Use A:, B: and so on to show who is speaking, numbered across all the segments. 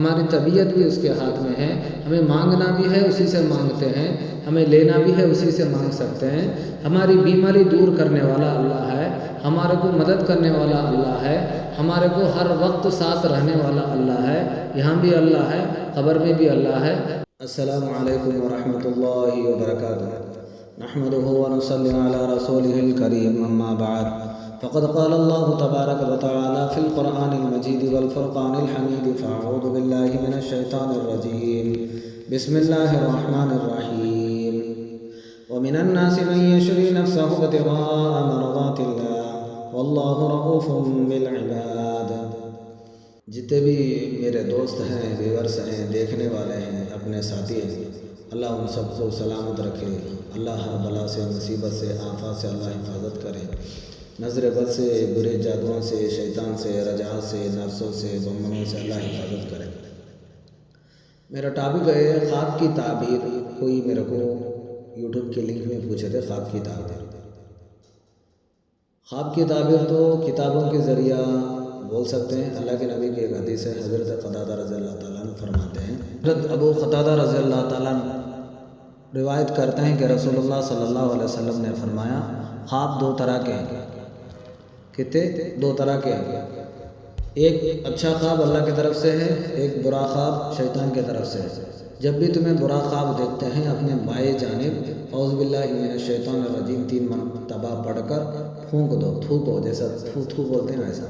A: ہماری طبیعت بھی اس کے ہاتھ میں ہے، ہمیں مانگنا بھی ہے اسی سے مانگتے ہیں، ہمیں لینا بھی ہے اسی سے مانگ سکتے ہیں۔ ہماری بیماری دور کرنے والا اللہ ہے، ہمارے کو مدد کرنے والا اللہ ہے، ہمارے کو ہر وقت ساتھ رہنے والا اللہ ہے، یہاں بھی اللہ ہے، قبر میں بھی اللہ ہے۔ السلام علیکم ورحمۃ اللہ وبرکاتہ۔ نحمده ونصلي على رسوله الكريم، اما بعد فقد قال الله تبارك وتعالى في القرآن المجيد والفرقان الحميد، فاعوذ بالله من الشيطان الرجيم، بسم الله الرحمن الرحيم، ومن الناس من يشري نفسه ابتغاء مرضات الله والله رؤوف بالعباد۔ جتنے بھی میرے دوست ہیں، ویورس ہیں، دیکھنے والے ہیں، اپنے ساتھی ہیں، اللہ ان سب کو سلامت رکھے، اللہ ہر بلا سے، مصیبت سے، آفات سے اللہ حفاظت کرے، نظر بد سے، برے جادوؤں سے، شیطان سے، رجعات سے، نفسوں سے، بمنوں سے اللہ حفاظت کرے۔ میرا ٹاپک ہے خواب کی تعبیر۔ کوئی میرے کو یوٹیوب کے لنک میں پوچھے تھے خواب کی تعبیر۔ خواب کی تعبیر تو کتابوں کے ذریعہ بول سکتے ہیں۔ اللہ کے نبی کی ایک حدیث ہے، حضرت قتادہ رضی اللہ تعالیٰ عنہ فرماتے ہیں، حضرت ابو قتادہ رضی اللہ تعالیٰ عنہ روایت کرتے ہیں کہ رسول اللہ صلی اللہ علیہ وسلم نے فرمایا، خواب دو طرح کے ہیں۔ کتنے؟ دو طرح کے ہیں۔ ایک اچھا خواب اللہ کی طرف سے ہے، ایک برا خواب شیطان کی طرف سے ہے۔ جب بھی تمہیں برا خواب دیکھتے ہیں، اپنے بائیں جانب اعوذ باللہ من الشیطان الرجیم 3 مرتبہ پڑھ کر پھونک دو، تھوکو، جیسا تھو تھو بولتے ہیں ویسا۔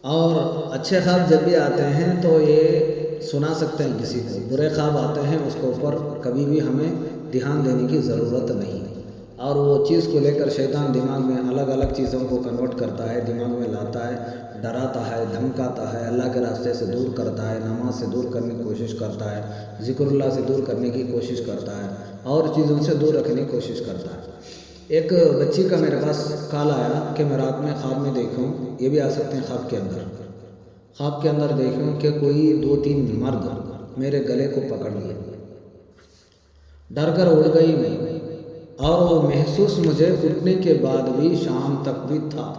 A: اور اچھے خواب جب بھی آتے ہیں تو یہ سنا سکتے ہیں کسی کو، برے خواب آتے ہیں اس کے اوپر کبھی بھی ہمیں دھیان دینے کی ضرورت نہیں، اور وہ چیز کو لے کر شیطان دماغ میں الگ الگ چیزوں کو کنورٹ کرتا ہے، دماغ میں لاتا ہے، ڈراتا ہے، دھمکاتا ہے، اللہ کے راستے سے دور کرتا ہے، نماز سے دور کرنے کی کوشش کرتا ہے، ذکر اللہ سے دور کرنے کی کوشش کرتا ہے، اور چیزوں سے دور رکھنے کی کوشش کرتا ہے۔ ایک بچی کا میرے پاس کال آیا کہ میں رات میں خواب میں دیکھوں، یہ بھی آ سکتے ہیں خواب کے اندر، خواب کے اندر دیکھوں کہ کوئی 2-3 مرد میرے گلے کو پکڑ لیے، ڈر کر اڑ گئی میں، اور وہ محسوس مجھے اٹھنے کے بعد بھی شام تک بھی تھا،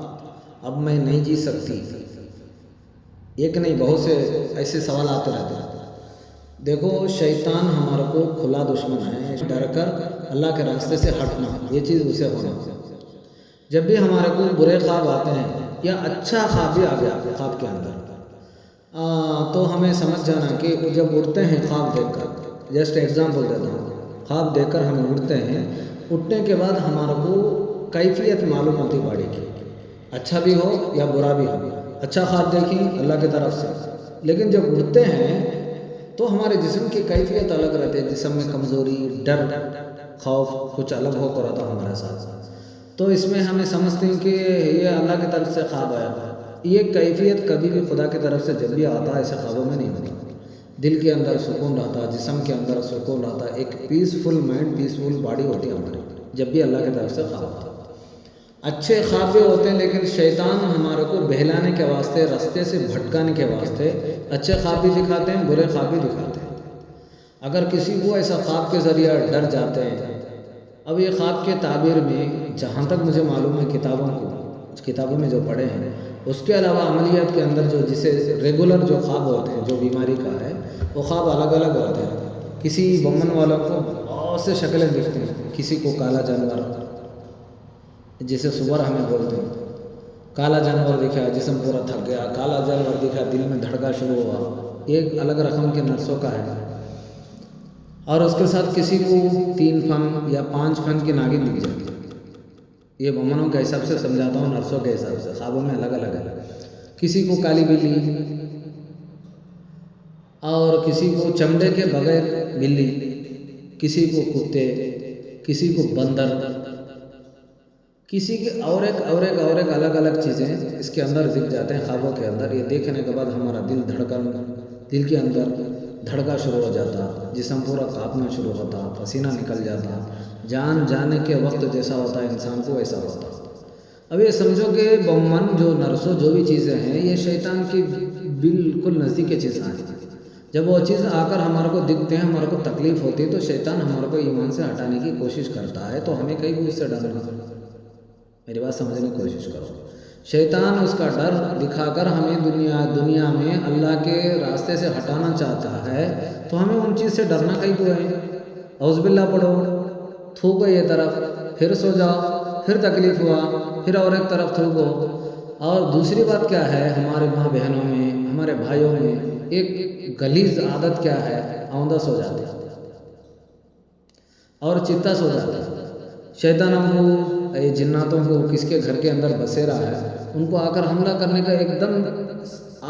A: اب میں نہیں جی سکتی۔ ایک نہیں، بہت سے ایسے سوال آتے رہتے ہیں۔ دیکھو، شیطان ہمارے کو کھلا دشمن ہے، ڈر کر اللہ کے راستے سے ہٹنا، یہ چیز اسے ہونا۔ جب بھی ہمارے کو برے خواب آتے ہیں یا اچھا خواب بھی آ گیا خواب کے اندر، تو ہمیں سمجھ جانا کہ جب اٹھتے ہیں خواب دیکھ کر، جسٹ ایگزامپل دیتا ہوں، خواب دیکھ کر ہم اٹھتے ہیں، اٹھنے کے بعد ہمارے کو کیفیت معلوم ہوتی باڈی کی، اچھا بھی ہو یا برا بھی ہو۔ اچھا خواب دیکھیں اللہ کی طرف سے، لیکن جب اٹھتے ہیں تو ہمارے جسم کی کیفیت الگ رہتی ہے، جسم میں کمزوری، ڈر، خوف کچھ الگ ہو کر رہتا ہمارے ساتھ۔ تو اس میں ہمیں سمجھتے ہیں کہ یہ اللہ کی طرف سے خواب آیا۔ یہ کیفیت کبھی بھی خدا کی طرف سے جب بھی آتا ہے ایسے خوابوں میں نہیں ہوتی۔ دل کے اندر سکون رہتا، جسم کے اندر سکون رہتا، ایک پیسفل مائنڈ، پیسفل باڈی ہوتی ہے ہماری جب بھی اللہ کی طرف سے خواب آتا۔ اچھے خواب بھی ہوتے ہیں، لیکن شیطان ہمارے کو بہلانے کے واسطے، راستے سے بھٹکانے کے واسطے اچھے خواب بھی دکھاتے ہیں، برے خواب بھی دکھاتے ہیں۔ اگر کسی کو ایسا خواب کے ذریعہ ڈر جاتے ہیں، اب یہ خواب کے تعبیر میں جہاں تک مجھے معلوم ہے کتابوں میں جو پڑھے ہیں، اس کے علاوہ عملیات کے اندر جو جسے ریگولر جو خواب ہوتے ہیں، جو بیماری کا ہے، وہ خواب الگ الگ ہوتے ہیں۔ کسی بمن والوں کو بہت سے شکلیں دکھتے ہیں، کسی کو کالا جانور، جسے سور ہمیں بولتے ہیں، کالا جانور دکھا، جسم پورا تھک گیا، کالا جانور دکھا، دل میں دھڑکا شروع ہوا، ایک الگ رقم کے نرسوں کا ہے۔ اور اس کے ساتھ کسی کو 3 فن یا 5 فن کی ناگن دکھ جاتی ہے۔ یہ بمنوں کے حساب سے سمجھاتا ہوں، نرسوں کے حساب سے، خوابوں میں الگ الگ ہے۔ کسی کو کالی بلی، اور کسی کو چمڑے کے بغیر بلی، کسی کو کتے، کسی کو بندر، کسی کے اور ایک الگ الگ چیزیں اس کے اندر دکھ جاتے ہیں خوابوں کے اندر۔ یہ دیکھنے کے بعد ہمارا دل کے اندر دھڑکا شروع ہو جاتا، جسم پورا کانپنا شروع ہوتا، پسینہ نکل جاتا، جان جانے کے وقت جیسا ہوتا ہے انسان کو ویسا ہوتا۔ اب یہ سمجھو کہ بمن جو نرسوں جو بھی چیزیں ہیں، یہ شیطان کی بالکل نزدیک کی چیزیں ہیں۔ جب وہ چیز آ کر ہمارے کو دکھتے ہیں، ہمارے کو تکلیف ہوتی ہے، تو شیطان ہمارے کو ایمان سے ہٹانے کی کوشش کرتا ہے۔ تو ہمیں کہیں بھی اس سے ڈرنا، میری بات سمجھنے کی کوشش کرو۔ شیطان اس کا ڈر دکھا کر ہمیں دنیا میں اللہ کے راستے سے ہٹانا چاہتا ہے، تو ہمیں ان چیز سے ڈرنا کہیں تو ہے۔ اعوذ باللہ پڑھو، تھوکو یہ طرف، پھر سو جاؤ، پھر تکلیف ہوا، پھر اور ایک طرف تھوکو۔ اور دوسری بات کیا ہے، ہمارے ماں بہنوں میں، ہمارے بھائیوں میں ایک غلیظ عادت کیا ہے، آؤندہ سو جاتے ہیں اور چتا سو جاتا ہے۔ شیطان ہم کو، یہ جناتوں کو کس کے گھر کے اندر بسے رہا ہے، ان کو آ کر حملہ کرنے کا ایک دم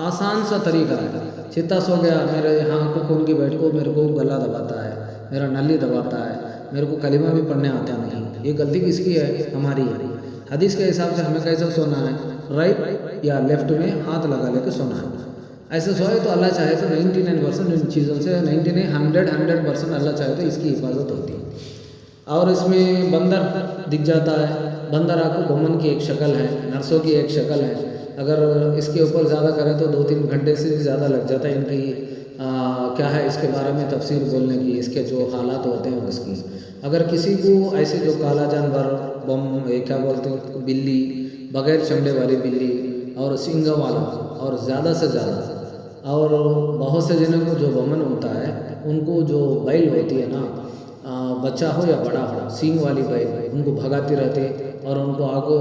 A: آسان سا طریقہ ہے۔ چتا سو گیا، میرے یہاں کو کون کی بیٹھ کو میرے کو گلا دباتا ہے، میرا نلی دباتا ہے، میرے کو کلمہ بھی پڑھنے آتا نہیں۔ یہ غلطی کس کی ہے؟ ہماری ہے۔ حدیث کے حساب سے ہمیں کیسے سونا ہے؟ رائٹ یا لیفٹ میں ہاتھ لگا لے کے سونا ہے۔ ایسے سوئے تو اللہ چاہے تو 99% ان چیزوں سے 100% اللہ چاہے تو اس کی حفاظت ہوتی ہے۔ اور اس میں بندر دکھ جاتا ہے، بندر آپ کو گھومن کی ایک شکل ہے، نرسوں کی ایک شکل ہے۔ اگر اس کے اوپر زیادہ کریں تو 2-3 گھنٹے سے زیادہ لگ جاتا ہے ان کی کیا ہے اس کے بارے میں تفسیر بولنے کی، اس کے جو حالات ہوتے ہیں اس کی۔ اگر کسی کو ایسے جو کالا جانور، کیا بولتے ہیں، بلی، بغیر چمڑے والی بلی اور سنگ والا، اور زیادہ سے زیادہ، اور بہت سے جنوں کو جو ومن ہوتا ہے ان کو جو بیل ہوتی ہے نا، بچہ ہو یا بڑا ہو، سینگ والی بیل، ان کو بھگاتی رہتی اور ان کو آگو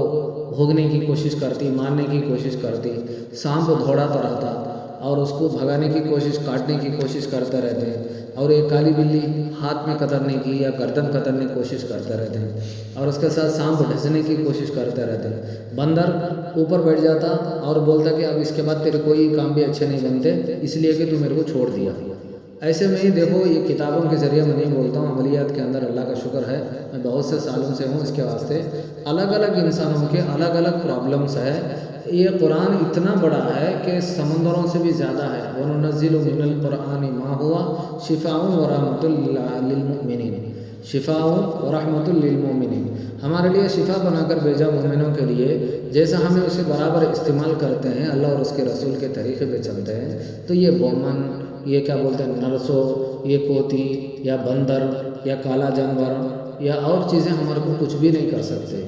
A: بھوگنے کی کوشش کرتی، مارنے کی کوشش کرتی، سانپ دوڑاتا رہتا اور اس کو بھگانے کی کوشش، کاٹنے کی کوشش کرتے رہتے ہیں۔ اور ایک کالی بلی ہاتھ میں کترنے کی یا گردن کترنے کی کوشش کرتے رہتے ہیں، اور اس کے ساتھ سانپ ڈھسنے کی کوشش کرتے رہتے ہیں۔ بندر اوپر بیٹھ جاتا اور بولتا کہ اب اس کے بعد تیرے کوئی کام بھی اچھے نہیں بنتے، اس لیے کہ تو میرے کو چھوڑ دیا۔ ایسے میں ہی دیکھو، یہ کتابوں کے ذریعے میں نہیں بولتا ہوں، عملیات کے اندر اللہ کا شکر ہے میں بہت سے سالوں سے ہوں اس کے واسطے، الگ الگ انسانوں کے الگ الگ پرابلمس ہے۔ یہ قرآن اتنا بڑا ہے کہ سمندروں سے بھی زیادہ ہے۔ وَنُنَزِّلُ مِنَ الْقُرْآنِ مَا هُوَ شِفَاءٌ وَرَحْمَةٌ لِّلْمُؤْمِنِينَ، شفاء و رحمۃ للمؤمنین، ہمارے لیے شفا بنا کر بھیجا مومنوں کے لیے۔ جیسا ہمیں اسے برابر استعمال کرتے ہیں، اللہ اور اس کے رسول کے طریقے پہ چلتے ہیں، تو یہ بومن، یہ کیا بولتے ہیں، نرسو، یہ کوتی یا بندر یا کالا جانور یا اور چیزیں ہمارے کو کچھ بھی نہیں کر سکتے۔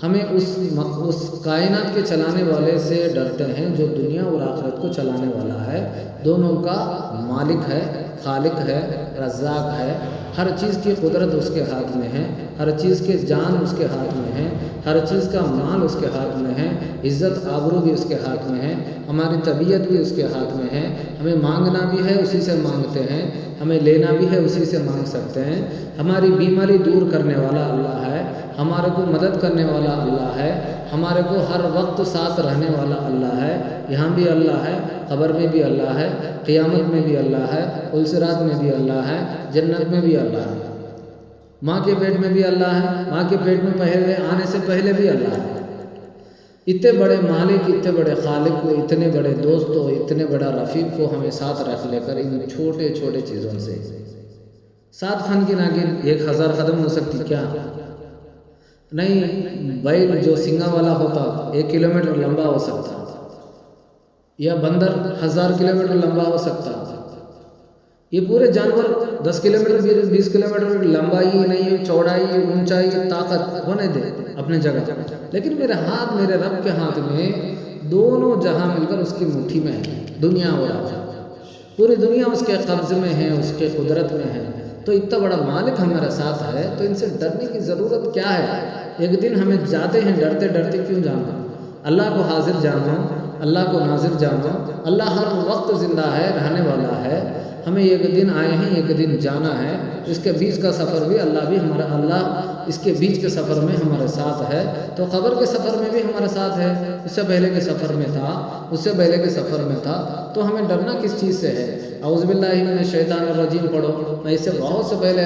A: ہمیں اس کائنات کے چلانے والے سے ڈرتے ہیں جو دنیا اور آخرت کو چلانے والا ہے، دونوں کا مالک ہے، خالق ہے، رزاق ہے۔ ہر چیز کی قدرت اس کے ہاتھ میں ہے، ہر چیز کے جان اس کے ہاتھ میں ہے، ہر چیز کا مال اس کے ہاتھ میں ہے، عزت آبرو بھی اس کے ہاتھ میں ہے، ہماری طبیعت بھی اس کے ہاتھ میں ہے۔ ہمیں مانگنا بھی ہے اسی سے مانگتے ہیں، ہمیں لینا بھی ہے اسی سے مانگ سکتے ہیں۔ ہماری بیماری دور کرنے والا اللہ ہے، ہمارے کو مدد کرنے والا اللہ ہے، ہمارے کو ہر وقت ساتھ رہنے والا اللہ ہے۔ یہاں بھی اللہ ہے، قبر میں بھی اللہ ہے، قیامت میں بھی اللہ ہے، الصراط میں بھی اللہ ہے، جنت میں بھی اللہ ہے، ماں کے پیٹ میں بھی اللہ ہے، ماں کے پیٹ میں پہلے آنے سے پہلے بھی اللہ ہے۔ اتنے بڑے مالک، اتنے بڑے خالق کو، اتنے بڑے دوستوں، اتنے بڑا رفیق کو ہمیں ساتھ رکھ لے کر ان چھوٹے چھوٹے چیزوں سے 7 فن کی ناگن 1000 قدم ہو سکتی کیا؟ نہیں، بیل جو سنگا والا ہوتا 1 کلومیٹر لمبا ہو سکتا، یا بندر 1000 کلومیٹر لمبا ہو سکتا۔ یہ پورے جانور 10 کلومیٹر 20 کلومیٹر لمبائی نہیں، چوڑائی، اونچائی، طاقت ہونے دے اپنے جگہ، لیکن میرے ہاتھ، میرے رب کے ہاتھ میں دونوں جہاں مل کر اس کی مٹھی میں ہے، دنیا اور آخرت، پوری دنیا اس کے قبض میں ہے، اس کے قدرت میں ہے۔ تو اتنا بڑا مالک ہمارے ساتھ ہے، تو ان سے ڈرنے کی ضرورت کیا ہے؟ ایک دن ہمیں جاتے ہیں ڈرتے ڈرتے کیوں جانا؟ اللہ کو حاضر جانو، اللہ کو ناظر جانو، اللہ ہر وقت زندہ ہے، رہنے والا ہے۔ ہمیں ایک دن آئے ہیں، ایک دن جانا ہے، اس کے بیچ کا سفر بھی اللہ اس کے بیچ کے سفر میں ہمارے ساتھ ہے، تو قبر کے سفر میں بھی ہمارے ساتھ ہے، اس سے پہلے کے سفر میں تھا، اس سے پہلے کے سفر میں تھا، تو ہمیں ڈرنا کس چیز سے ہے؟ اعوذ باللہ من الشیطان الرجیم پڑھو۔ میں اس سے بہت سے پہلے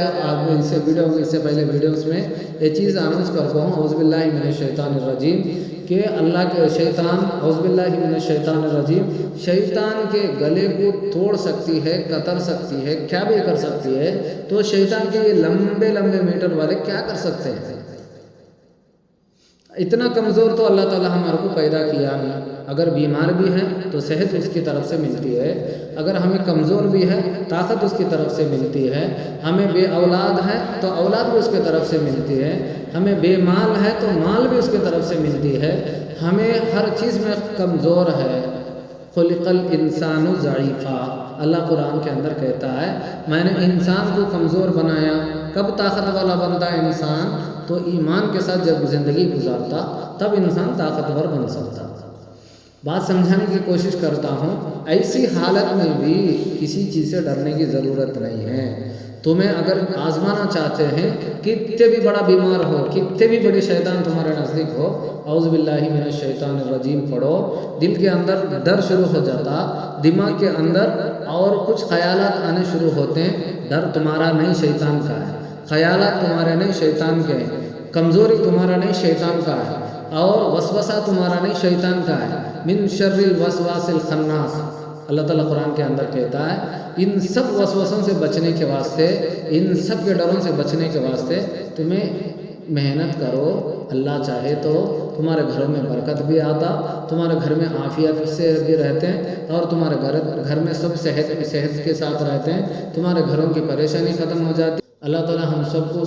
A: اس سے پہلے ویڈیوز میں یہ چیز اناؤنس کرتا ہوں، اعوذ باللہ من الشیطان الرجیم، کہ اللہ کے شیطان، اعوذ باللہ من الشیطان الرجیم، شیطان کے گلے کو توڑ سکتی ہے، قطر سکتی ہے، کیا بھی کر سکتی ہے، تو شیطان کے یہ لمبے لمبے میٹر والے کیا کر سکتے ہیں؟ اتنا کمزور تو اللہ تعالیٰ ہمارے کو پیدا کیا نہیں۔ اگر بیمار بھی ہیں تو صحت اس کی طرف سے ملتی ہے، اگر ہمیں کمزور بھی ہے طاقت اس کی طرف سے ملتی ہے، ہمیں بے اولاد ہے تو اولاد بھی اس کی طرف سے ملتی ہے، ہمیں بے مال ہے تو مال بھی اس کی طرف سے ملتی ہے، ہمیں ہر چیز میں کمزور ہے. خلق الانسان ضعیفا، اللہ قرآن کے اندر کہتا ہے میں نے انسان کو کمزور بنایا. کب طاقت والا بنتا ہے انسان؟ تو ایمان کے ساتھ جب زندگی گزارتا تب انسان طاقتور بن سکتا. بات سمجھانے کی کوشش کرتا ہوں. ایسی حالت میں بھی کسی چیز سے ڈرنے کی ضرورت نہیں ہے. تمہیں اگر آزمانا چاہتے ہیں، کتنے بھی بڑا بیمار ہو، کتنے بھی بڑے شیطان تمہارے نزدیک ہو، اعوذ باللہ من الشیطان الرجیم پڑھو، دل کے اندر ڈر شروع ہو جاتا، دماغ کے اندر اور کچھ خیالات آنے شروع ہوتے ہیں. ڈر تمہارا نہیں شیطان کا ہے، خیالات تمہارے نہیں شیطان کے ہیں، کمزوری تمہارا نہیں شیطان کا ہے، اور وسوسہ تمہارا نہیں شیطان کا ہے. من شر الوسواس الخناس، اللہ تعالیٰ قرآن کے اندر کہتا ہے ان سب وسوسوں سے بچنے کے واسطے، ان سب کے ڈروں سے بچنے کے واسطے تمہیں محنت کرو. اللہ چاہے تو تمہارے گھروں میں برکت بھی آتا، تمہارے گھر میں عافیت سے بھی رہتے ہیں، اور تمہارے گھر میں سب صحت کے ساتھ رہتے ہیں، تمہارے گھروں کی پریشانی ختم ہو جاتی. اللہ تعالیٰ ہم سب کو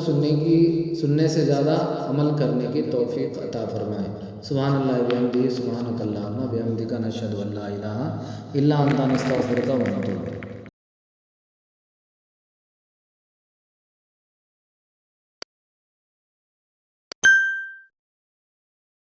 A: سننے سے زیادہ عمل کرنے کی توفیق عطا فرمائے. سبحان اللہ بحمدہ، سبحانک اللہم وبحمدک، نشہد ان لا الہ الا انت، نستغفرک ونتوب الیک.